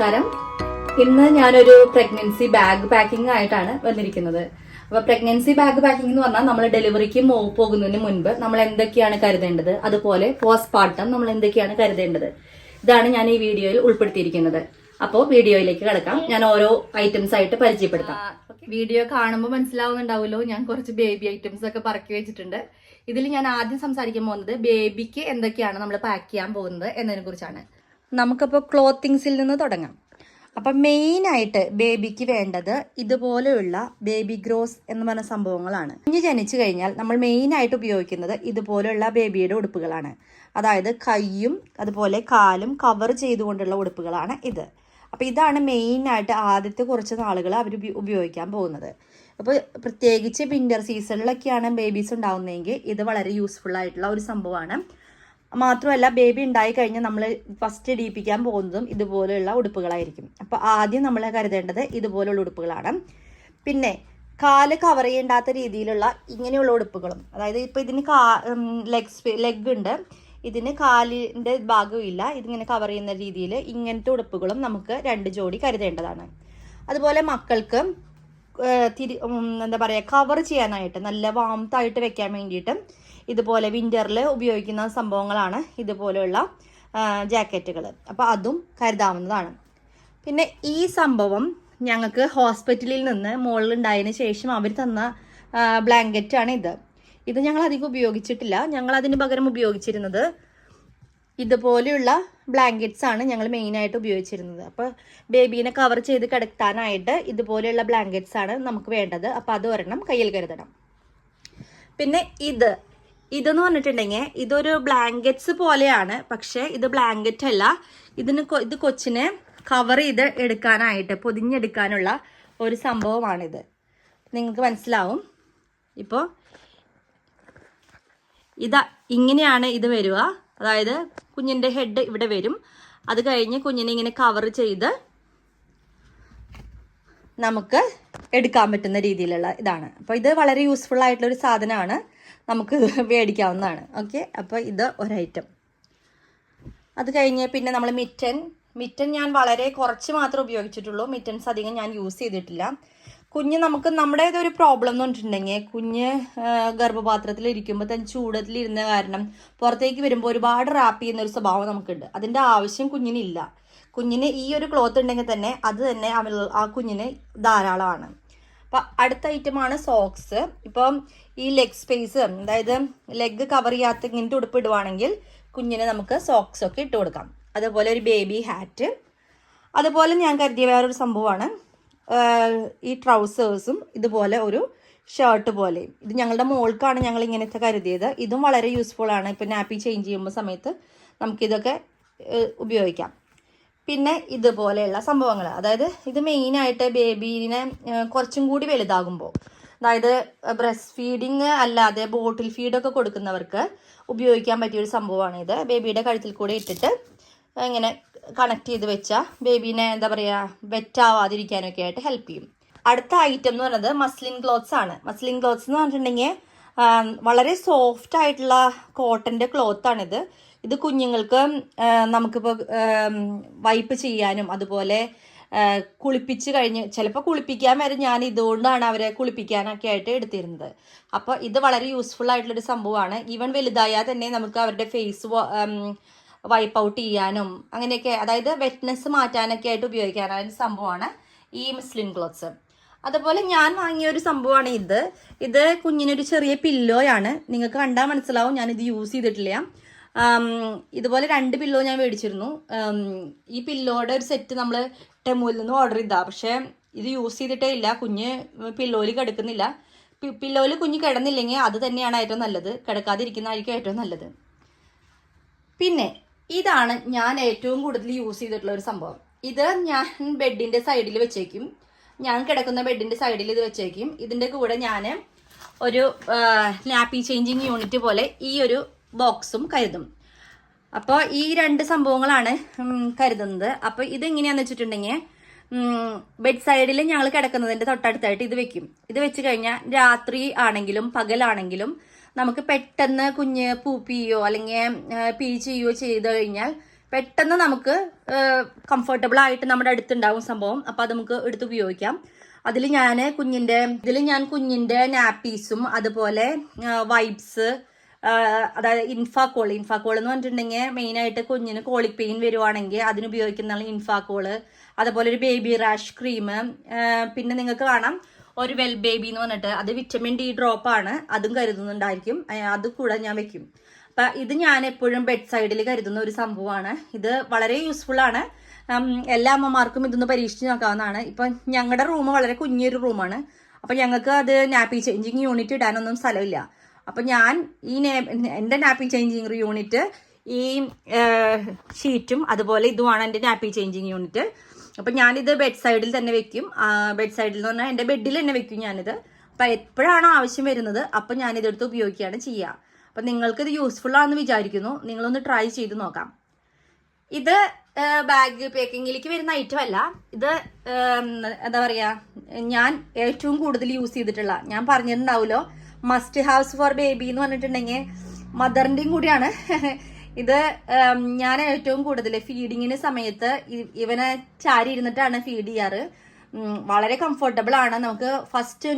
നമസ്കാരം. ഇന്ന് ഞാനൊരു പ്രഗ്നൻസി ബാഗ് പാക്കിംഗ് ആയിട്ടാണ് വന്നിരിക്കുന്നത്. അപ്പൊ പ്രഗ്നൻസി ബാഗ് പാക്കിംഗ് എന്ന് പറഞ്ഞാൽ നമ്മൾ ഡെലിവറിക്ക് പോകുന്നതിന് മുൻപ് നമ്മൾ എന്തൊക്കെയാണ് കരുതേണ്ടത്, അതുപോലെ പോസ്റ്റ് പാർട്ടം നമ്മൾ എന്തൊക്കെയാണ് കരുതേണ്ടത്, ഇതാണ് ഞാൻ ഈ വീഡിയോയിൽ ഉൾപ്പെടുത്തിയിരിക്കുന്നത്. അപ്പോൾ വീഡിയോയിലേക്ക് കിടക്കാം. ഞാൻ ഓരോ ഐറ്റംസ് ആയിട്ട് പരിചയപ്പെടുത്താം. വീഡിയോ കാണുമ്പോൾ മനസ്സിലാവുന്നുണ്ടാവുമല്ലോ, ഞാൻ കുറച്ച് ബേബി ഐറ്റംസ് ഒക്കെ പറക്കി വെച്ചിട്ടുണ്ട്. ഇതിൽ ഞാൻ ആദ്യം സംസാരിക്കാൻ പോകുന്നത് ബേബിക്ക് എന്തൊക്കെയാണ് നമ്മൾ പാക്ക് ചെയ്യാൻ പോകുന്നത് എന്നതിനെ കുറിച്ചാണ്. നമുക്കപ്പോൾ ക്ലോത്തിങ്സിൽ നിന്ന് തുടങ്ങാം. അപ്പം മെയിനായിട്ട് ബേബിക്ക് വേണ്ടത് ഇതുപോലെയുള്ള ബേബി ഗ്രോസ് എന്ന് പറഞ്ഞ സംഭവങ്ങളാണ്. കുഞ്ഞ് ജനിച്ചു കഴിഞ്ഞാൽ നമ്മൾ മെയിനായിട്ട് ഉപയോഗിക്കുന്നത് ഇതുപോലെയുള്ള ബേബിയുടെ ഉടുപ്പുകളാണ്. അതായത് കൈയും അതുപോലെ കാലും കവർ ചെയ്തുകൊണ്ടുള്ള ഉടുപ്പുകളാണ് ഇത്. അപ്പോൾ ഇതാണ് മെയിനായിട്ട് ആദ്യത്തെ കുറച്ച് നാളുകൾ അവർ ഉപയോഗിക്കാൻ പോകുന്നത്. അപ്പോൾ പ്രത്യേകിച്ച് വിൻ്റർ സീസണിലൊക്കെയാണ് ബേബീസ് ഉണ്ടാകുന്നതെങ്കിൽ ഇത് വളരെ യൂസ്ഫുൾ ആയിട്ടുള്ള ഒരു സംഭവമാണ്. മാത്രമല്ല ബേബി ഉണ്ടായി കഴിഞ്ഞാൽ നമ്മൾ ഫസ്റ്റ് ഇടിയിപ്പിക്കാൻ പോകുന്നതും ഇതുപോലെയുള്ള ഉടുപ്പുകളായിരിക്കും. അപ്പോൾ ആദ്യം നമ്മൾ കരുതേണ്ടത് ഇതുപോലുള്ള ഉടുപ്പുകളാണ്. പിന്നെ കാല് കവർ ചെയ്യേണ്ടാത്ത രീതിയിലുള്ള ഇങ്ങനെയുള്ള ഉടുപ്പുകളും, അതായത് ഇപ്പോൾ ഇതിന് ലെഗ് ഉണ്ട്, ഇതിന് കാലിൻ്റെ ഭാഗമില്ല, ഇതിങ്ങനെ കവർ ചെയ്യുന്ന രീതിയിൽ ഇങ്ങനത്തെ ഉടുപ്പുകളും നമുക്ക് 2 ജോഡി കരുതേണ്ടതാണ്. അതുപോലെ മക്കൾക്ക് എന്താ പറയുക, കവർ ചെയ്യാനായിട്ട് നല്ല വാംതായിട്ട് വെക്കാൻ വേണ്ടിയിട്ട് ഇതുപോലെ വിൻ്ററിൽ ഉപയോഗിക്കുന്ന സംഭവങ്ങളാണ് ഇതുപോലെയുള്ള ജാക്കറ്റുകൾ. അപ്പോൾ അതും കരുതാവുന്നതാണ്. പിന്നെ ഈ സംഭവം ഞങ്ങൾക്ക് ഹോസ്പിറ്റലിൽ നിന്ന് മോളിലുണ്ടായതിന് ശേഷം അവർ തന്ന ബ്ലാങ്കറ്റാണ് ഇത് ഞങ്ങൾ അധികം ഉപയോഗിച്ചിട്ടില്ല. ഞങ്ങൾ അതിന് പകരം ഉപയോഗിച്ചിരുന്നത് ഇതുപോലെയുള്ള ബ്ലാങ്കറ്റ്സ് ആണ് ഞങ്ങൾ മെയിനായിട്ട് ഉപയോഗിച്ചിരുന്നത്. അപ്പോൾ ബേബീനെ കവർ ചെയ്ത് കിടത്താനായിട്ട് ഇതുപോലെയുള്ള ബ്ലാങ്കറ്റ്സ് ആണ് നമുക്ക് വേണ്ടത്. അപ്പോൾ അത് ഒരെണ്ണം കയ്യിൽ കരുതണം. പിന്നെ ഇതെന്ന് പറഞ്ഞിട്ടുണ്ടെങ്കിൽ ഇതൊരു ബ്ലാങ്കറ്റ്സ് പോലെയാണ്, പക്ഷേ ഇത് ബ്ലാങ്കറ്റ് അല്ല. ഇത് കൊച്ചിനെ കവർ ചെയ്ത് എടുക്കാനായിട്ട് പൊതിഞ്ഞെടുക്കാനുള്ള ഒരു സംഭവമാണിത്. നിങ്ങൾക്ക് മനസ്സിലാവും. ഇപ്പോൾ ഇങ്ങനെയാണ് ഇത് വരിക. അതായത് കുഞ്ഞിൻ്റെ ഹെഡ് ഇവിടെ വരും. അത് കഴിഞ്ഞ് കുഞ്ഞിനെ ഇങ്ങനെ കവർ ചെയ്ത് നമുക്ക് എടുക്കാൻ പറ്റുന്ന രീതിയിലുള്ള ഇതാണ്. അപ്പോൾ ഇത് വളരെ യൂസ്ഫുൾ ആയിട്ടുള്ളൊരു സാധനമാണ്, നമുക്ക് മേടിക്കാവുന്നതാണ്. ഓക്കെ, അപ്പോൾ ഇത് ഒരൈറ്റം. അത് കഴിഞ്ഞ് പിന്നെ നമ്മൾ മിറ്റൻ ഞാൻ വളരെ കുറച്ച് മാത്രമേ ഉപയോഗിച്ചിട്ടുള്ളൂ. മിറ്റൻസ് അധികം ഞാൻ യൂസ് ചെയ്തിട്ടില്ല. നമുക്ക് നമ്മുടെ ഇതൊരു പ്രോബ്ലം എന്ന് പറഞ്ഞിട്ടുണ്ടെങ്കിൽ കുഞ്ഞ് ഗർഭപാത്രത്തിൽ ഇരിക്കുമ്പോൾ തന്നെ ചൂടത്തിലിരുന്ന കാരണം പുറത്തേക്ക് വരുമ്പോൾ ഒരുപാട് റാപ്പ് ചെയ്യുന്ന ഒരു സ്വഭാവം നമുക്കുണ്ട്. അതിൻ്റെ ആവശ്യം കുഞ്ഞിനില്ല. കുഞ്ഞിന് ഈ ഒരു ക്ലോത്ത് ഉണ്ടെങ്കിൽ തന്നെ അത് തന്നെ ആ കുഞ്ഞിന് ധാരാളമാണ്. അപ്പം അടുത്ത ഐറ്റമാണ് സോക്സ്. ഇപ്പം ഈ ലെഗ് സ്പേസ്, അതായത് ലെഗ് കവർ ചെയ്യാത്ത ഇങ്ങനത്തെ ഉടുപ്പ് ഇടുവാണെങ്കിൽ കുഞ്ഞിന് നമുക്ക് സോക്സ് ഒക്കെ ഇട്ട് കൊടുക്കാം. അതുപോലെ ഒരു ബേബി ഹാറ്റ്. അതുപോലെ ഞാൻ കരുതിയ വേറൊരു സംഭവമാണ് ഈ ട്രൗസേഴ്സും ഇതുപോലെ ഒരു ഷർട്ട് പോലെ. ഇത് ഞങ്ങളുടെ മോൾക്കാണ് ഞങ്ങൾ ഇങ്ങനത്തെ കരുതിയത്. ഇതും വളരെ യൂസ്ഫുൾ ആണ്. ഇപ്പം നാപ്പി ചേഞ്ച് ചെയ്യുമ്പോൾ സമയത്ത് നമുക്കിതൊക്കെ ഉപയോഗിക്കാം. പിന്നെ ഇതുപോലെയുള്ള സംഭവങ്ങൾ, അതായത് ഇത് മെയിനായിട്ട് ബേബീനെ കുറച്ചും കൂടി വലുതാകുമ്പോൾ, അതായത് ബ്രസ്റ്റ് ഫീഡിങ് അല്ലാതെ ബോട്ടിൽ ഫീഡൊക്കെ കൊടുക്കുന്നവർക്ക് ഉപയോഗിക്കാൻ പറ്റിയൊരു സംഭവമാണ് ഇത്. ബേബിയുടെ കഴുത്തിൽ കൂടെ ഇട്ടിട്ട് ഇങ്ങനെ കണക്ട് ചെയ്ത് വെച്ചാൽ ബേബീനെ എന്താ പറയുക വെറ്റാവാതിരിക്കാനൊക്കെ ആയിട്ട് ഹെൽപ്പ് ചെയ്യും. അടുത്ത ഐറ്റം എന്ന് പറയുന്നത് മസ്ലിൻ ക്ലോത്ത്സ് ആണ്. മസ്ലിൻ ക്ലോത്ത്സ് എന്ന് പറഞ്ഞിട്ടുണ്ടെങ്കിൽ വളരെ സോഫ്റ്റ് ആയിട്ടുള്ള കോട്ടൻ്റെ ക്ലോത്താണിത്. ഇത് കുഞ്ഞുങ്ങൾക്ക് നമുക്കിപ്പോൾ വൈപ്പ് ചെയ്യാനും അതുപോലെ കുളിപ്പിച്ച് കഴിഞ്ഞ് ചിലപ്പോൾ കുളിപ്പിക്കാൻ വരെ ഞാൻ ഇതുകൊണ്ടാണ് അവരെ കുളിപ്പിക്കാനൊക്കെ ആയിട്ട് എടുത്തിരുന്നത്. അപ്പോൾ ഇത് വളരെ യൂസ്ഫുൾ ആയിട്ടുള്ളൊരു സംഭവമാണ്. ഈവൻ വലുതായാൽ തന്നെ നമുക്ക് അവരുടെ ഫേസ് വൈപ്പ് ഔട്ട് ചെയ്യാനും അങ്ങനെയൊക്കെ, അതായത് വെറ്റ്നെസ് മാറ്റാനൊക്കെ ആയിട്ട് ഉപയോഗിക്കാനായ സംഭവമാണ് ഈ മസ്ലിൻ ക്ലോത്ത്സ്. അതുപോലെ ഞാൻ വാങ്ങിയ ഒരു സംഭവമാണ് ഇത് കുഞ്ഞിനൊരു ചെറിയ പില്ലോയാണ്. നിങ്ങൾക്ക് കണ്ടാൽ മനസ്സിലാവും ഞാനിത് യൂസ് ചെയ്തിട്ടില്ല. ഇതുപോലെ 2 പില്ലോ ഞാൻ മേടിച്ചിരുന്നു. ഈ പില്ലോയുടെ ഒരു സെറ്റ് നമ്മൾ ടെമുവിൽ നിന്ന് ഓർഡർ ചെയ്താൽ, പക്ഷേ ഇത് യൂസ് ചെയ്തിട്ടേ ഇല്ല. കുഞ്ഞ് പില്ലോയിൽ കിടക്കുന്നില്ല. പില്ലോയിൽ കുഞ്ഞ് കിടന്നില്ലെങ്കിൽ അത് തന്നെയാണ് ഏറ്റവും നല്ലത്, കിടക്കാതിരിക്കുന്നതായിരിക്കും ഏറ്റവും നല്ലത്. പിന്നെ ഇതാണ് ഞാൻ ഏറ്റവും കൂടുതൽ യൂസ് ചെയ്തിട്ടുള്ള ഒരു സംഭവം. ഇത് ഞാൻ ബെഡിൻ്റെ സൈഡിൽ വെച്ചേക്കും. ഞാൻ കിടക്കുന്ന ബെഡിൻ്റെ സൈഡിൽ ഇത് വെച്ചേക്കും. ഇതിൻ്റെ കൂടെ ഞാൻ ഒരു നാപ്പി ചേഞ്ചിങ് യൂണിറ്റ് പോലെ ഈ ഒരു ബോക്സും കരുതും. അപ്പോൾ ഈ 2 സംഭവങ്ങളാണ് കരുതുന്നത്. അപ്പോൾ ഇതെങ്ങനെയാണെന്ന് വെച്ചിട്ടുണ്ടെങ്കിൽ ബെഡ് സൈഡിൽ ഞങ്ങൾ കിടക്കുന്നതിൻ്റെ തൊട്ടടുത്തായിട്ട് ഇത് വെക്കും. ഇത് വെച്ച് കഴിഞ്ഞാൽ രാത്രി ആണെങ്കിലും പകലാണെങ്കിലും നമുക്ക് പെട്ടെന്ന് കുഞ്ഞ് പൂപ്പിയോ അല്ലെങ്കിൽ പീ ചെയ്യോ ചെയ്ത് കഴിഞ്ഞാൽ പെട്ടെന്ന് നമുക്ക് കംഫർട്ടബിൾ ആയിട്ട് നമ്മുടെ അടുത്തുണ്ടാവും സംഭവം. അപ്പോൾ അത് നമുക്ക് എടുത്ത് ഉപയോഗിക്കാം. ഇതിൽ ഞാൻ കുഞ്ഞിൻ്റെ നാപ്പീസും അതുപോലെ വൈപ്സ്, അതായത് ഇൻഫാക്കോൾ എന്ന് പറഞ്ഞിട്ടുണ്ടെങ്കിൽ മെയിനായിട്ട് കുഞ്ഞിന് കോളിക് പെയിൻ വരുവാണെങ്കിൽ അതിന് ഉപയോഗിക്കുന്നതാണ് ഇൻഫാക്കോള്. അതുപോലെ ഒരു ബേബി റാഷ് ക്രീം, പിന്നെ നിങ്ങൾക്ക് കാണാം ഒരു വെൽ ബേബി എന്ന് പറഞ്ഞിട്ട്, അത് വിറ്റമിൻ ഡി ഡ്രോപ്പാണ്, അതും കരുതുന്നുണ്ടായിരിക്കും. അത് കൂടെ ഞാൻ വെക്കും. അപ്പം ഇത് ഞാൻ എപ്പോഴും ബെഡ് സൈഡിൽ കരുതുന്ന ഒരു സംഭവമാണ്. ഇത് വളരെ യൂസ്ഫുൾ ആണ്. എല്ലാ അമ്മമാർക്കും ഇതൊന്ന് പരീക്ഷിച്ച് നോക്കാവുന്നതാണ്. ഇപ്പം ഞങ്ങളുടെ റൂം വളരെ കുഞ്ഞൊരു റൂമാണ്. അപ്പം ഞങ്ങൾക്ക് അത് നാപ്പി ചേഞ്ചിങ് യൂണിറ്റ് ഇടാനൊന്നും സ്ഥലമില്ല. അപ്പം ഞാൻ എൻ്റെ നാപ്പി ചേഞ്ചിങ് യൂണിറ്റ് ഈ ഷീറ്റും അതുപോലെ ഇതുമാണ് എൻ്റെ നാപ്പി ചേഞ്ചിങ് യൂണിറ്റ്. അപ്പം ഞാനിത് ബെഡ് സൈഡിൽ തന്നെ വെക്കും. ബെഡ് സൈഡിൽ എന്ന് പറഞ്ഞാൽ എൻ്റെ ബെഡിൽ തന്നെ വെക്കും ഞാനിത്. അപ്പം എപ്പോഴാണോ ആവശ്യം വരുന്നത് അപ്പം ഞാനിതെടുത്ത് ഉപയോഗിക്കുകയാണ് ചെയ്യുക. അപ്പം നിങ്ങൾക്കിത് യൂസ്ഫുൾ ആണെന്ന് വിചാരിക്കുന്നു. നിങ്ങളൊന്ന് ട്രൈ ചെയ്ത് നോക്കാം. ഇത് ബാഗ് പാക്കിങ്ങിലേക്ക് വരുന്ന ഐറ്റം അല്ല. ഇത് എന്താ പറയുക, ഞാൻ ഏറ്റവും കൂടുതൽ യൂസ് ചെയ്തിട്ടുള്ള, ഞാൻ പറഞ്ഞിട്ടുണ്ടാവുമല്ലോ മസ്റ്റ് ഹാവ്സ് ഫോർ ബേബി എന്ന് പറഞ്ഞിട്ടുണ്ടെങ്കിൽ മദറിൻ്റെയും കൂടിയാണ് ഇത്. ഞാൻ ഏറ്റവും കൂടുതൽ ഫീഡിങ്ങിന് സമയത്ത് ഇവനെ ചാരി ഇരുന്നിട്ടാണ് ഫീഡ് ചെയ്യാറ്. വളരെ കംഫർട്ടബിൾ ആണ്. നമുക്ക് ഫസ്റ്റ്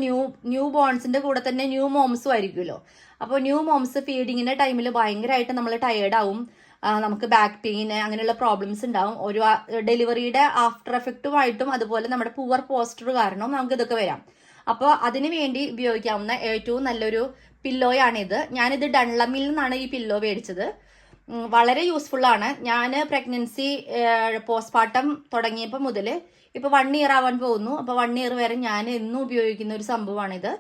ന്യൂ ബോൺസിന്റെ കൂടെ തന്നെ ന്യൂ മോംസും ആയിരിക്കുമല്ലോ. അപ്പോൾ ന്യൂ മോംസ് ഫീഡിങ്ങിന്റെ ടൈമിൽ ഭയങ്കരമായിട്ട് നമ്മൾ ടയേർഡ് ആവും. നമുക്ക് ബാക്ക് പെയിൻ അങ്ങനെയുള്ള പ്രോബ്ലംസ് ഉണ്ടാവും. ഒരു ഡെലിവറിയുടെ ആഫ്റ്റർ എഫക്റ്റുമായിട്ടും അതുപോലെ നമ്മുടെ പുവർ പോസ്റ്റർ കാരണം നമുക്ക് ഇതൊക്കെ വരാം. അപ്പോൾ അതിന് വേണ്ടി ഉപയോഗിക്കാവുന്ന ഏറ്റവും നല്ലൊരു പില്ലോയാണിത്. ഞാനിത് ഡൺലമിൽ നിന്നാണ് ഈ പില്ലോ മേടിച്ചത്. വളരെ യൂസ്ഫുൾ ആണ്. ഞാൻ പ്രഗ്നൻസി പോസ്റ്റ്മോർട്ടം തുടങ്ങിയപ്പോൾ മുതൽ ഇപ്പോൾ 1 ഇയർ ആവാൻ പോകുന്നു. അപ്പോൾ 1 ഇയർ വരെ ഞാൻ എന്നും ഉപയോഗിക്കുന്ന ഒരു സംഭവമാണിത്.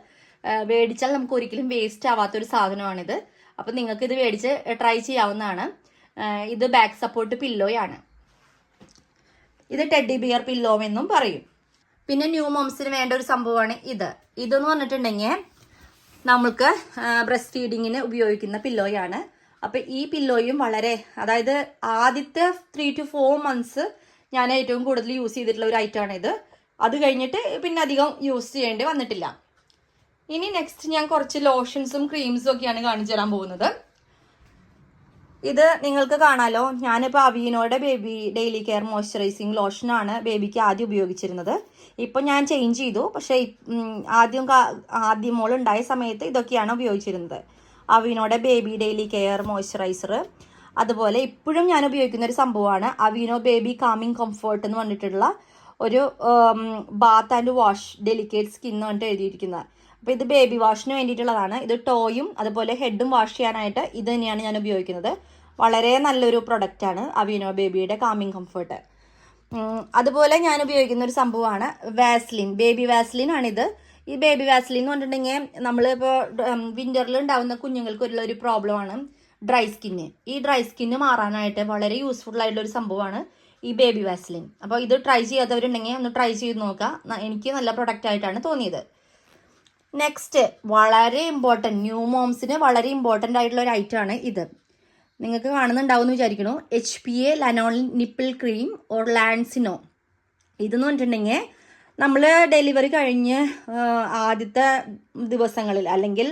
മേടിച്ചാൽ നമുക്ക് ഒരിക്കലും വേസ്റ്റ് ആവാത്തൊരു സാധനമാണിത്. അപ്പോൾ നിങ്ങൾക്ക് ഇത് മേടിച്ച് ട്രൈ ചെയ്യാവുന്നതാണ്. ഇത് ബാക്ക് സപ്പോർട്ട് പില്ലോയാണ്. ഇത് ടെഡി ബിയർ പില്ലോ എന്നും പറയും. പിന്നെ ന്യൂ മോംസിന് വേണ്ട ഒരു സംഭവമാണ് ഇതെന്ന് പറഞ്ഞിട്ടുണ്ടെങ്കിൽ നമുക്ക് ബ്രസ്റ്റ് ഫീഡിങ്ങിന് ഉപയോഗിക്കുന്ന പില്ലോയാണ്. അപ്പം ഈ പില്ലോയും വളരെ, അതായത് ആദ്യത്തെ 3 to 4 months ഞാൻ ഏറ്റവും കൂടുതൽ യൂസ് ചെയ്തിട്ടുള്ള ഒരു ഐറ്റമാണ് ഇത്. അത് കഴിഞ്ഞിട്ട് പിന്നെ അധികം യൂസ് ചെയ്യേണ്ടി വന്നിട്ടില്ല. ഇനി നെക്സ്റ്റ് ഞാൻ കുറച്ച് ലോഷൻസും ക്രീംസും ഒക്കെയാണ് കാണിച്ചു തരാൻ പോകുന്നത്. ഇത് നിങ്ങൾക്ക് കാണാലോ, ഞാനിപ്പോൾ അവീനോയുടെ ബേബി ഡെയിലി കെയർ മോയ്സ്ചറൈസിങ് ലോഷനാണ് ബേബിക്ക് ആദ്യം ഉപയോഗിച്ചിരുന്നത്. ഇപ്പം ഞാൻ ചേഞ്ച് ചെയ്തു. പക്ഷേ ആദ്യം മോളുണ്ടായ സമയത്ത് ഇതൊക്കെയാണ് ഉപയോഗിച്ചിരുന്നത്. അവീനോയുടെ ബേബി ഡെയിലി കെയർ മോയ്സ്ചറൈസർ. അതുപോലെ ഇപ്പോഴും ഞാൻ ഉപയോഗിക്കുന്ന ഒരു സംഭവമാണ് അവീനോ ബേബി കാമിങ് കംഫർട്ട് എന്ന് പറഞ്ഞിട്ടുള്ള ഒരു Baat and wash delicate skin എന്ന് പറഞ്ഞിട്ട് എഴുതിയിരിക്കുന്നത്. അപ്പോൾ ഇത് ബേബി വാഷിന് വേണ്ടിയിട്ടുള്ളതാണ്. ഇത് ടോയും അതുപോലെ ഹെഡും വാഷ് ചെയ്യാനായിട്ട് ഇത് തന്നെയാണ് ഞാൻ ഉപയോഗിക്കുന്നത്. വളരെ നല്ലൊരു പ്രൊഡക്റ്റാണ് അവീനോ ബേബിയുടെ കാമിങ് കംഫർട്ട്. അതുപോലെ ഞാൻ ഉപയോഗിക്കുന്ന ഒരു സംഭവമാണ് വാസ്ലിൻ, ബേബി വാസ്ലിൻ ആണിത്. ഈ ബേബി വാസ്ലിൻ എന്ന് പറഞ്ഞിട്ടുണ്ടെങ്കിൽ നമ്മളിപ്പോൾ വിൻ്ററിൽ ഉണ്ടാകുന്ന കുഞ്ഞുങ്ങൾക്കുള്ള ഒരു പ്രോബ്ലമാണ് ഡ്രൈ സ്കിന്ന്. ഈ ഡ്രൈ സ്കിന്ന് മാറാനായിട്ട് വളരെ യൂസ്ഫുൾ ആയിട്ടുള്ള ഒരു സംഭവമാണ് ഈ ബേബി വാസ്ലിൻ. അപ്പോൾ ഇത് ട്രൈ ചെയ്യാത്തവരുണ്ടെങ്കിൽ ഒന്ന് ട്രൈ ചെയ്ത് നോക്കാം. എനിക്ക് നല്ല പ്രൊഡക്റ്റ് ആയിട്ടാണ് തോന്നിയത്. നെക്സ്റ്റ് വളരെ ഇമ്പോർട്ടൻറ്റ്, ന്യൂ മോംസിന് വളരെ ഇമ്പോർട്ടൻ്റ് ആയിട്ടുള്ള ഒരു ഐറ്റമാണ് ഇത്. നിങ്ങൾക്ക് കാണുന്നുണ്ടാവും എന്ന് വിചാരിക്കണു. HPA lanolin nipple cream or Lansinoh. ഇതെന്ന് പറഞ്ഞിട്ടുണ്ടെങ്കിൽ നമ്മൾ ഡെലിവറി കഴിഞ്ഞ് ആദ്യത്തെ ദിവസങ്ങളിൽ അല്ലെങ്കിൽ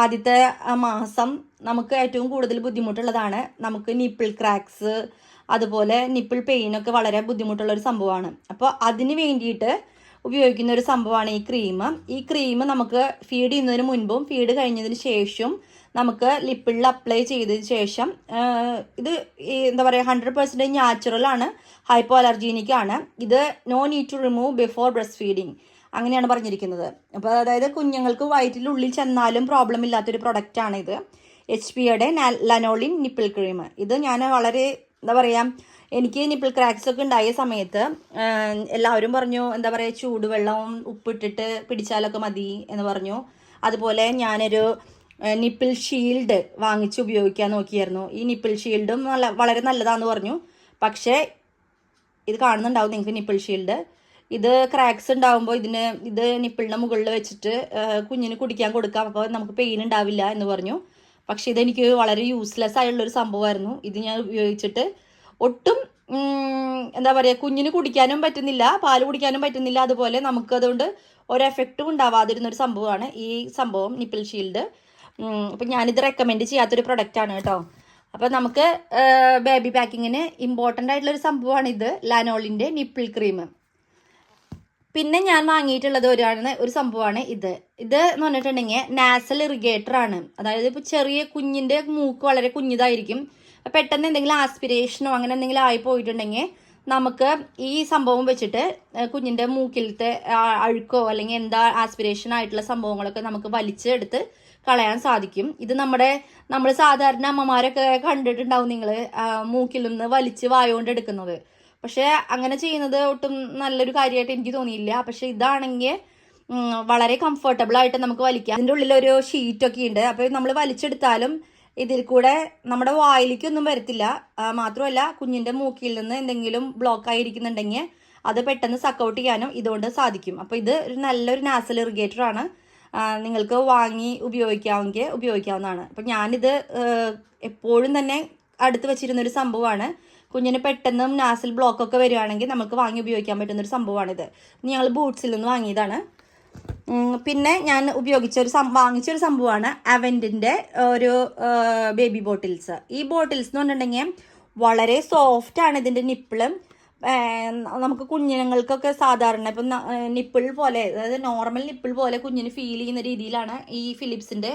ആദ്യത്തെ മാസം നമുക്ക് ഏറ്റവും കൂടുതൽ ബുദ്ധിമുട്ടുള്ളതാണ്. നമുക്ക് നിപ്പിൾ ക്രാക്സ് അതുപോലെ നിപ്പിൾ പെയിനൊക്കെ വളരെ ബുദ്ധിമുട്ടുള്ള ഒരു സംഭവമാണ്. അപ്പോൾ അതിന് വേണ്ടിയിട്ട് ഉപയോഗിക്കുന്ന ഒരു സംഭവമാണ് ഈ ക്രീം. ഈ ക്രീം നമുക്ക് ഫീഡ് ചെയ്യുന്നതിന് മുൻപും ഫീഡ് കഴിഞ്ഞതിന് ശേഷം നമുക്ക് ലിപ്പിളിൽ അപ്ലൈ ചെയ്തതിന് ശേഷം ഇത് എന്താ പറയുക 100% നാച്ചുറൽ ആണ്, ഹൈപ്പോ അലർജീനിക് ആണ്. ഇത് no need to remove before breast feeding അങ്ങനെയാണ് പറഞ്ഞിരിക്കുന്നത്. അപ്പോൾ അതായത് കുഞ്ഞുങ്ങൾക്ക് വയറ്റിനുള്ളിൽ ചെന്നാലും പ്രോബ്ലം ഇല്ലാത്തൊരു പ്രൊഡക്റ്റാണ് ഇത്. HPയുടെ ലനോളിൻ നിപ്പിൾ ക്രീം. ഇത് ഞാൻ വളരെ എന്താ പറയുക, എനിക്ക് നിപ്പിൾ ക്രാക്സ് ഒക്കെ ഉണ്ടായ സമയത്ത് എല്ലാവരും പറഞ്ഞു എന്താ പറയുക ചൂടുവെള്ളം ഉപ്പിട്ടിട്ട് പിടിച്ചാലൊക്കെ മതി എന്ന് പറഞ്ഞു. അതുപോലെ ഞാനൊരു നിപ്പിൾ ഷീൽഡ് വാങ്ങിച്ച് ഉപയോഗിക്കാൻ നോക്കിയായിരുന്നു. ഈ നിപ്പിൾ ഷീൽഡും വളരെ നല്ലതാണെന്ന് പറഞ്ഞു. പക്ഷേ ഇത് കാണുന്നുണ്ടാവും നിങ്ങൾക്ക് നിപ്പിൾ ഷീൽഡ്. ഇത് ക്രാക്സ് ഉണ്ടാകുമ്പോൾ ഇത് നിപ്പിളിൻ്റെ മുകളിൽ വെച്ചിട്ട് കുഞ്ഞിന് കുടിക്കാൻ കൊടുക്കാം, അപ്പോൾ നമുക്ക് പെയിൻ ഉണ്ടാവില്ല എന്ന് പറഞ്ഞു. പക്ഷെ ഇതെനിക്ക് വളരെ യൂസ്ലെസ് ആയിട്ടുള്ളൊരു സംഭവമായിരുന്നു. ഇത് ഞാൻ ഉപയോഗിച്ചിട്ട് ഒട്ടും എന്താ പറയുക കുഞ്ഞിന് കുടിക്കാനും പറ്റുന്നില്ല, പാല് കുടിക്കാനും പറ്റുന്നില്ല. അതുപോലെ നമുക്കതുകൊണ്ട് ഒരു എഫക്റ്റും ഉണ്ടാവാതിരുന്നൊരു സംഭവമാണ് ഈ സംഭവം നിപ്പിൾ ഷീൽഡ്. അപ്പം ഞാനിത് റെക്കമെൻഡ് ചെയ്യാത്തൊരു പ്രൊഡക്റ്റാണ് കേട്ടോ. അപ്പോൾ നമുക്ക് ബേബി പാക്കിങ്ങിന് ഇമ്പോർട്ടൻ്റ് ആയിട്ടുള്ളൊരു സംഭവമാണ് ഇത്, ലാനോളിൻ്റെ നിപ്പിൾ ക്രീം. പിന്നെ ഞാൻ വാങ്ങിയിട്ടുള്ളത് ഒരു സംഭവമാണ് ഇത് എന്ന് പറഞ്ഞിട്ടുണ്ടെങ്കിൽ നാസൽ ഇറിഗേറ്റർ ആണ്. അതായത് ഇപ്പോൾ ചെറിയ കുഞ്ഞിൻ്റെ മൂക്ക് വളരെ കുഞ്ഞിതായിരിക്കും, പെട്ടെന്ന് എന്തെങ്കിലും ആസ്പിരേഷനോ അങ്ങനെ എന്തെങ്കിലും ആയി പോയിട്ടുണ്ടെങ്കിൽ നമുക്ക് ഈ സംഭവം വെച്ചിട്ട് കുഞ്ഞിൻ്റെ മൂക്കിലത്തെ അഴുക്കോ അല്ലെങ്കിൽ എന്താ ആസ്പിരേഷൻ ആയിട്ടുള്ള സംഭവങ്ങളൊക്കെ നമുക്ക് വലിച്ചെടുത്ത് കളയാൻ സാധിക്കും. ഇത് നമ്മൾ സാധാരണ അമ്മമാരൊക്കെ കണ്ടിട്ടുണ്ടാവും നിങ്ങൾ, മൂക്കിൽ നിന്ന് വലിച്ച് വായോണ്ട് എടുക്കുന്നത്. പക്ഷേ അങ്ങനെ ചെയ്യുന്നത് ഒട്ടും നല്ലൊരു കാര്യമായിട്ട് എനിക്ക് തോന്നിയില്ല. പക്ഷെ ഇതാണെങ്കിൽ വളരെ കംഫർട്ടബിൾ ആയിട്ട് നമുക്ക് വലിക്കാം. അതിൻ്റെ ഉള്ളിലൊരു ഷീറ്റൊക്കെ ഉണ്ട്. അപ്പോൾ നമ്മൾ വലിച്ചെടുത്താലും ഇതിൽ കൂടെ നമ്മുടെ വായിലേക്കൊന്നും വരത്തില്ല. മാത്രമല്ല കുഞ്ഞിൻ്റെ മൂക്കിൽ നിന്ന് എന്തെങ്കിലും ബ്ലോക്ക് ആയിരിക്കുന്നുണ്ടെങ്കിൽ അത് പെട്ടെന്ന് സക്കൗട്ട് ചെയ്യാനും ഇതുകൊണ്ട് സാധിക്കും. അപ്പോൾ ഇത് നല്ലൊരു നാസൽ ഇറിഗേറ്റർ ആണ്. നിങ്ങൾക്ക് വാങ്ങി ഉപയോഗിക്കാവുന്നതാണ്. അപ്പം ഞാനിത് എപ്പോഴും തന്നെ അടുത്ത് വെച്ചിരുന്നൊരു സംഭവമാണ്. കുഞ്ഞിന് പെട്ടെന്ന് നാസൽ ബ്ലോക്കൊക്കെ വരികയാണെങ്കിൽ നമുക്ക് വാങ്ങി ഉപയോഗിക്കാൻ പറ്റുന്നൊരു സംഭവമാണിത്. ഞങ്ങൾ ബൂട്ട്സിൽ നിന്ന് വാങ്ങിയതാണ്. പിന്നെ ഞാൻ വാങ്ങിച്ചൊരു സംഭവമാണ് അവൻറ്റിൻ്റെ ഒരു ബേബി ബോട്ടിൽസ്. ഈ ബോട്ടിൽസ് എന്ന് പറഞ്ഞിട്ടുണ്ടെങ്കിൽ വളരെ സോഫ്റ്റാണ് ഇതിൻ്റെ നിപ്പിള്. നമുക്ക് കുഞ്ഞുങ്ങൾക്കൊക്കെ സാധാരണ ഇപ്പം നിപ്പിൾ പോലെ, അതായത് നോർമൽ നിപ്പിൾ പോലെ കുഞ്ഞിന് ഫീൽ ചെയ്യുന്ന രീതിയിലാണ് ഈ ഫിലിപ്സിൻ്റെ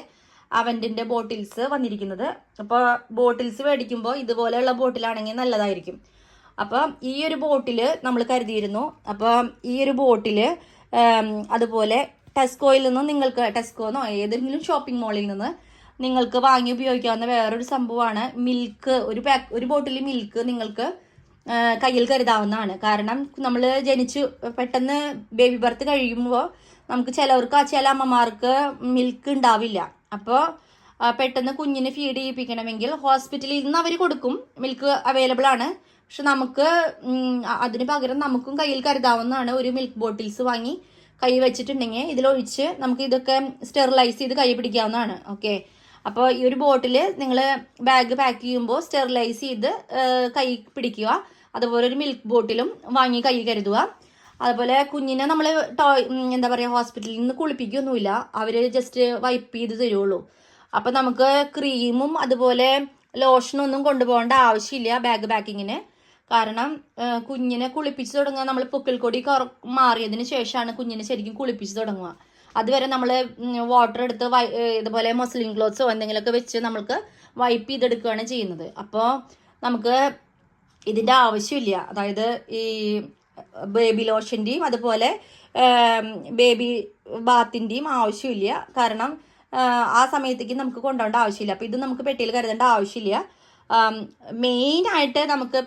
അവൻറ്റിൻ്റെ ബോട്ടിൽസ് വന്നിരിക്കുന്നത്. അപ്പോൾ ബോട്ടിൽസ് മേടിക്കുമ്പോൾ ഇതുപോലെയുള്ള ബോട്ടിലാണെങ്കിൽ നല്ലതായിരിക്കും. അപ്പോൾ ഈ ഒരു ബോട്ടിൽ നമ്മൾ കരുതിയിരുന്നു. അപ്പോൾ ഈ ഒരു ബോട്ടിൽ അതുപോലെ ടെസ്കോയിൽ നിന്നും ടെസ്കോന്നോ ഏതെങ്കിലും ഷോപ്പിംഗ് മോളിൽ നിന്ന് നിങ്ങൾക്ക് വാങ്ങി ഉപയോഗിക്കാവുന്ന വേറൊരു സംഭവമാണ് മിൽക്ക്. ഒരു ബോട്ടിൽ മിൽക്ക് നിങ്ങൾക്ക് കയ്യിൽ കരുതാവുന്നതാണ്. കാരണം നമ്മൾ പെട്ടെന്ന് ബേബി ബർത്ത് കഴിയുമ്പോൾ നമുക്ക് ചില അമ്മമാർക്ക് മിൽക്ക് ഉണ്ടാവില്ല. അപ്പോൾ പെട്ടെന്ന് കുഞ്ഞിനെ ഫീഡ് ചെയ്യിപ്പിക്കണമെങ്കിൽ ഹോസ്പിറ്റലിൽ നിന്ന് അവർ കൊടുക്കും, മിൽക്ക് അവൈലബിൾ ആണ്. പക്ഷെ നമുക്ക് അതിന് പകരം നമുക്കും കയ്യിൽ കരുതാവുന്നതാണ്. ഒരു മിൽക്ക് ബോട്ടിൽസ് വാങ്ങി കൈ വെച്ചിട്ടുണ്ടെങ്കിൽ ഇതിലൊഴിച്ച് നമുക്ക് ഇതൊക്കെ സ്റ്റെറിലൈസ് ചെയ്ത് കൈ പിടിക്കാവുന്നതാണ്. ഓക്കെ, അപ്പോൾ ഈ ഒരു ബോട്ടിൽ നിങ്ങൾ ബാഗ് പാക്ക് ചെയ്യുമ്പോൾ സ്റ്റെറിലൈസ് ചെയ്ത് കൈ പിടിക്കുക. അതുപോലെ ഒരു മിൽക്ക് ബോട്ടിലും വാങ്ങി കൈ കരുതുക. അതുപോലെ കുഞ്ഞിനെ നമ്മൾ ഹോസ്പിറ്റലിൽ നിന്ന് കുളിപ്പിക്കുകയൊന്നുമില്ല, അവർ ജസ്റ്റ് വൈപ്പ് ചെയ്ത് തരുള്ളൂ. അപ്പം നമുക്ക് ക്രീമും അതുപോലെ ലോഷനൊന്നും കൊണ്ടുപോകേണ്ട ആവശ്യമില്ല ബാഗ് പാക്കിങ്ങിന്. കാരണം കുഞ്ഞിനെ കുളിപ്പിച്ച് തുടങ്ങുക നമ്മൾ പൊക്കിൾക്കൊടി മാറിയതിന് ശേഷമാണ് കുഞ്ഞിനെ ശരിക്കും കുളിപ്പിച്ച് തുടങ്ങുക. അതുവരെ നമ്മൾ വാട്ടർ എടുത്ത് ഇതുപോലെ മസ്ലിൻ ക്ലോത്ത്സോ എന്തെങ്കിലുമൊക്കെ വെച്ച് നമ്മൾക്ക് വൈപ്പ് ചെയ്തെടുക്കുകയാണ് ചെയ്യുന്നത്. അപ്പോൾ നമുക്ക് ഇതിൻ്റെ ആവശ്യമില്ല. അതായത് ഈ ബേബി ലോഷൻ്റെയും അതുപോലെ ബേബി ബാത്തിൻ്റെയും ആവശ്യമില്ല. കാരണം ആ സമയത്തേക്ക് നമുക്ക് കൊണ്ടുപോകേണ്ട ആവശ്യമില്ല. അപ്പോൾ ഇത് നമുക്ക് പെട്ടിയിൽ കരുതേണ്ട ആവശ്യമില്ല. മെയിനായിട്ട് നമുക്ക്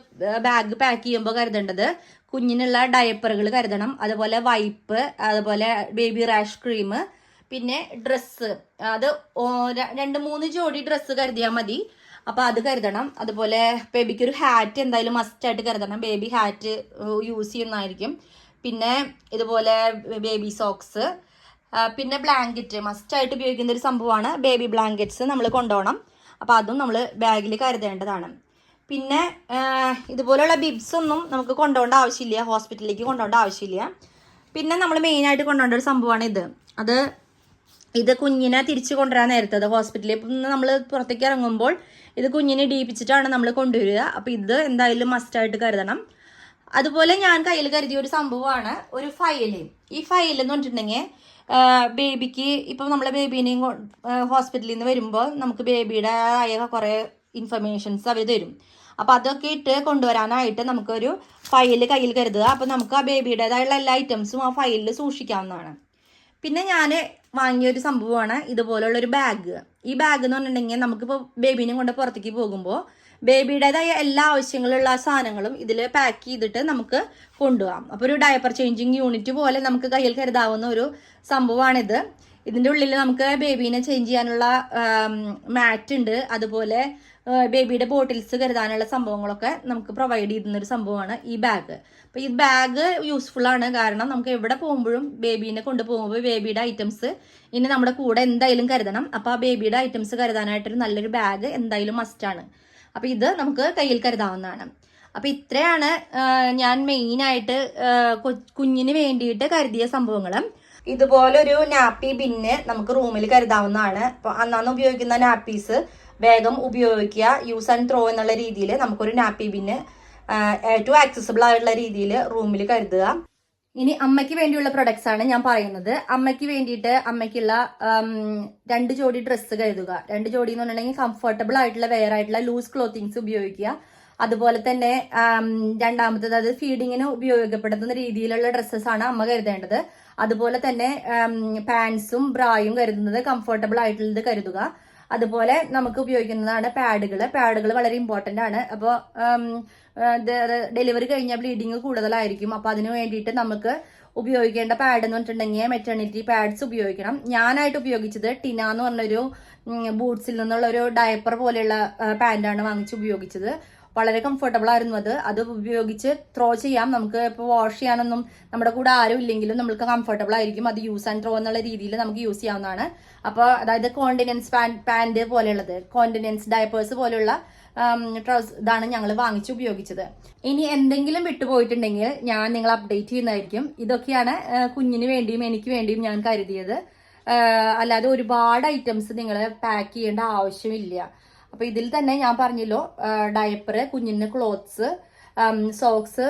ബാഗ് പാക്ക് ചെയ്യുമ്പോൾ കരുതേണ്ടത് കുഞ്ഞിനുള്ള ഡയപ്പറുകൾ കരുതണം, അതുപോലെ വൈപ്പ്, അതുപോലെ ബേബി റാഷ് ക്രീം, പിന്നെ ഡ്രസ്സ്. അത് 2-3 ജോഡി ഡ്രസ്സ് കരുതിയാൽ മതി. അപ്പോൾ അത് കരുതണം. അതുപോലെ ബേബിക്ക് ഒരു ഹാറ്റ് എന്തായാലും മസ്റ്റായിട്ട് കരുതണം. ബേബി ഹാറ്റ് യൂസ് ചെയ്യുന്നതായിരിക്കും. പിന്നെ ഇതുപോലെ ബേബി സോക്സ്, പിന്നെ ബ്ലാങ്കറ്റ് മസ്റ്റായിട്ട് ഉപയോഗിക്കുന്ന ഒരു സംഭവമാണ്. ബേബി ബ്ലാങ്കറ്റ്സ് നമ്മൾ കൊണ്ടുപോകണം. അപ്പോൾ അതും നമ്മൾ ബാഗിൽ കരുതേണ്ടതാണ്. പിന്നെ ഇതുപോലെയുള്ള ബിബ്സ് ഒന്നും നമുക്ക് കൊണ്ടുപോകേണ്ട ആവശ്യമില്ല, ഹോസ്പിറ്റലിലേക്ക് കൊണ്ടുപോകേണ്ട ആവശ്യമില്ല. പിന്നെ നമ്മൾ മെയിനായിട്ട് കൊണ്ടുപോകേണ്ട ഒരു സംഭവമാണ് ഇത് കുഞ്ഞിനെ തിരിച്ചു കൊണ്ടുവരാൻ നേരത്തത് ഹോസ്പിറ്റലിൽ നമ്മൾ പുറത്തേക്ക് ഇറങ്ങുമ്പോൾ ഇത് കുഞ്ഞിനെ ഇടിയിപ്പിച്ചിട്ടാണ് നമ്മൾ കൊണ്ടുവരിക. അപ്പോൾ ഇത് എന്തായാലും മസ്റ്റായിട്ട് കരുതണം. അതുപോലെ ഞാൻ കയ്യിൽ കരുതിയ ഒരു സംഭവമാണ് ഒരു ഫയല്. ഈ ഫയൽ എന്ന് പറഞ്ഞിട്ടുണ്ടെങ്കിൽ ബേബിക്ക് ഇപ്പം നമ്മളെ ബേബീനെയും ഹോസ്പിറ്റലിൽ നിന്ന് വരുമ്പോൾ നമുക്ക് ബേബിയുടേതായ കുറേ ഇൻഫർമേഷൻസ് അവർ തരും. അപ്പോൾ അതൊക്കെ ഇട്ട് കൊണ്ടുവരാനായിട്ട് നമുക്കൊരു ഫയൽ കയ്യിൽ കരുതുക. അപ്പോൾ നമുക്ക് ആ ബേബിയുടേതായുള്ള എല്ലാ ഐറ്റംസും ആ ഫയലിൽ സൂക്ഷിക്കാവുന്നതാണ്. പിന്നെ ഞാൻ വാങ്ങിയൊരു സംഭവമാണ് ഇതുപോലുള്ളൊരു ബാഗ്. ഈ ബാഗ് എന്ന് പറഞ്ഞിട്ടുണ്ടെങ്കിൽ നമുക്കിപ്പോൾ ബേബീനെ കൊണ്ട് പുറത്തേക്ക് പോകുമ്പോൾ ബേബിയുടേതായ എല്ലാ ആവശ്യങ്ങളുള്ള സാധനങ്ങളും ഇതിൽ പാക്ക് ചെയ്തിട്ട് നമുക്ക് കൊണ്ടുപോകാം. അപ്പോൾ ഒരു ഡയപ്പർ ചേഞ്ചിങ് യൂണിറ്റ് പോലെ നമുക്ക് കയ്യിൽ കരുതാവുന്ന ഒരു സംഭവമാണിത്. ഇതിൻ്റെ ഉള്ളിൽ നമുക്ക് ബേബീനെ ചേഞ്ച് ചെയ്യാനുള്ള മാറ്റ് ഉണ്ട്, അതുപോലെ ബേബിയുടെ ബോട്ടിൽസ് കരുതാനുള്ള സംഭവങ്ങളൊക്കെ നമുക്ക് പ്രൊവൈഡ് ചെയ്യുന്നൊരു സംഭവമാണ് ഈ ബാഗ്. അപ്പോൾ ഈ ബാഗ് യൂസ്ഫുൾ ആണ്. കാരണം നമുക്ക് എവിടെ പോകുമ്പോഴും ബേബീനെ കൊണ്ടുപോകുമ്പോൾ ബേബിയുടെ ഐറ്റംസ് ഇനി നമ്മുടെ കൂടെ എന്തായാലും കരുതണം. അപ്പോൾ ആ ബേബിയുടെ ഐറ്റംസ് കരുതാനായിട്ടൊരു നല്ലൊരു ബാഗ് എന്തായാലും മസ്റ്റാണ്. അപ്പോൾ ഇത് നമുക്ക് കയ്യിൽ കരുതാവുന്നതാണ്. അപ്പോൾ ഇത്രയാണ് ഞാൻ മെയിനായിട്ട് കുഞ്ഞിന് വേണ്ടിയിട്ട് കരുതിയ സംഭവങ്ങൾ. ഇതുപോലൊരു നാപ്പി ബിന്ന് നമുക്ക് റൂമിൽ കരുതാവുന്നതാണ്. അപ്പോൾ അന്നാന്ന് ഉപയോഗിക്കുന്ന നാപ്പീസ് വേഗം ഉപയോഗിക്കുക, യൂസ് ആൻഡ് ത്രോ എന്നുള്ള രീതിയിൽ നമുക്കൊരു നാപ്പി ബിന്ന് ഏറ്റവും ആക്സസിബിൾ ആയിട്ടുള്ള രീതിയിൽ റൂമിൽ കരുതുക. ഇനി അമ്മയ്ക്ക് വേണ്ടിയുള്ള പ്രൊഡക്ട്സ് ആണ് ഞാൻ പറയുന്നത്. അമ്മയ്ക്ക് വേണ്ടിയിട്ട് അമ്മയ്ക്കുള്ള 2 ജോഡി ഡ്രസ്സ് കരുതുക. 2 ജോഡി എന്ന് പറഞ്ഞിട്ടുണ്ടെങ്കിൽ കംഫർട്ടബിൾ ആയിട്ടുള്ള വെയർ ആയിട്ടുള്ള ലൂസ് ക്ലോത്തിങ്സ് ഉപയോഗിക്കുക. അതുപോലെ തന്നെ രണ്ടാമത്തേത് അത് ഫീഡിങ്ങിന് ഉപയോഗപ്പെടുത്തുന്ന രീതിയിലുള്ള ഡ്രസ്സസ് ആണ് അമ്മ കരുതേണ്ടത്. അതുപോലെ തന്നെ പാൻസും ബ്രായും കരുതുന്നത് കംഫർട്ടബിൾ ആയിട്ടുള്ളത് കരുതുക. അതുപോലെ നമുക്ക് ഉപയോഗിക്കുന്നതാണ് പാഡുകൾ വളരെ ഇമ്പോർട്ടന്റ് ആണ്. അപ്പോൾ ഡെലിവറി കഴിഞ്ഞാൽ ബ്ലീഡിങ് കൂടുതലായിരിക്കും. അപ്പൊ അതിന് വേണ്ടിയിട്ട് നമുക്ക് ഉപയോഗിക്കേണ്ട പാഡ് എന്ന് പറഞ്ഞിട്ടുണ്ടെങ്കിൽ മെറ്റർണിറ്റി പാഡ്സ് ഉപയോഗിക്കണം. ഞാനായിട്ട് ഉപയോഗിച്ചത് ടിന എന്ന് പറഞ്ഞൊരു ബൂട്ട്സിൽ നിന്നുള്ള ഒരു ഡയപ്പർ പോലെയുള്ള പാന്റാണ് വാങ്ങിച്ച് ഉപയോഗിച്ചത്. വളരെ കംഫർട്ടബിൾ ആയിരുന്നു അത് ഉപയോഗിച്ച് ത്രോ ചെയ്യാം. നമുക്ക് ഇപ്പോൾ വാഷ് ചെയ്യാനൊന്നും നമ്മുടെ കൂടെ ആരും ഇല്ലെങ്കിലും നമുക്ക് കംഫർട്ടബിൾ ആയിരിക്കും. അത് യൂസ് ആൻഡ് ത്രോ എന്നുള്ള രീതിയിൽ നമുക്ക് യൂസ് ചെയ്യാവുന്നതാണ്. അപ്പോൾ അതായത് കോണ്ടിനൻസ് പാന്റ് പോലെയുള്ളത്, കോണ്ടിനൻസ് ഡയപ്പേഴ്സ് പോലെയുള്ള ഇതാണ് ഞങ്ങൾ വാങ്ങിച്ച് ഉപയോഗിച്ചത്. ഇനി എന്തെങ്കിലും വിട്ടുപോയിട്ടുണ്ടെങ്കിൽ ഞാൻ നിങ്ങളെ അപ്ഡേറ്റ് ചെയ്യുന്നതായിരിക്കും. ഇതൊക്കെയാണ് കുഞ്ഞിന് വേണ്ടിയും എനിക്ക് വേണ്ടിയും ഞാൻ കരുതിയത്. അല്ലാതെ ഒരുപാട് ഐറ്റംസ് നിങ്ങൾ പാക്ക് ചെയ്യേണ്ട ആവശ്യമില്ല. അപ്പൊ ഇതിൽ തന്നെ ഞാൻ പറഞ്ഞല്ലോ, ഡയപ്പർ, കുഞ്ഞിന് ക്ലോത്ത്സ്, സോക്സ്,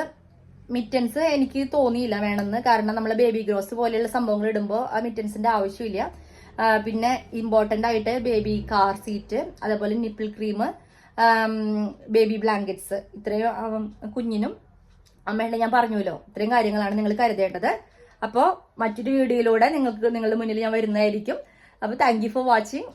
മിറ്റൻസ് എനിക്ക് തോന്നിയില്ല വേണമെന്ന്. കാരണം നമ്മൾ ബേബി ഗ്രോസ് പോലെയുള്ള സംഭവങ്ങൾ ഇടുമ്പോൾ ആ മിറ്റൻസിന്റെ ആവശ്യമില്ല. പിന്നെ ഇമ്പോർട്ടന്റ് ആയിട്ട് ബേബി കാർ സീറ്റ്, അതേപോലെ നിപ്പിൾ ക്രീം, ബേബി ബ്ലാങ്കറ്റ്സ്, ഇത്രയും കുഞ്ഞിനും അമ്മയുടെ ഞാൻ പറഞ്ഞല്ലോ, ഇത്രയും കാര്യങ്ങളാണ് നിങ്ങൾ കരുതേണ്ടത്. അപ്പോൾ മറ്റൊരു വീഡിയോയിലൂടെ നിങ്ങളുടെ മുന്നിൽ ഞാൻ വരുന്നതായിരിക്കും. അപ്പോൾ താങ്ക് യു ഫോർ വാച്ചിങ്.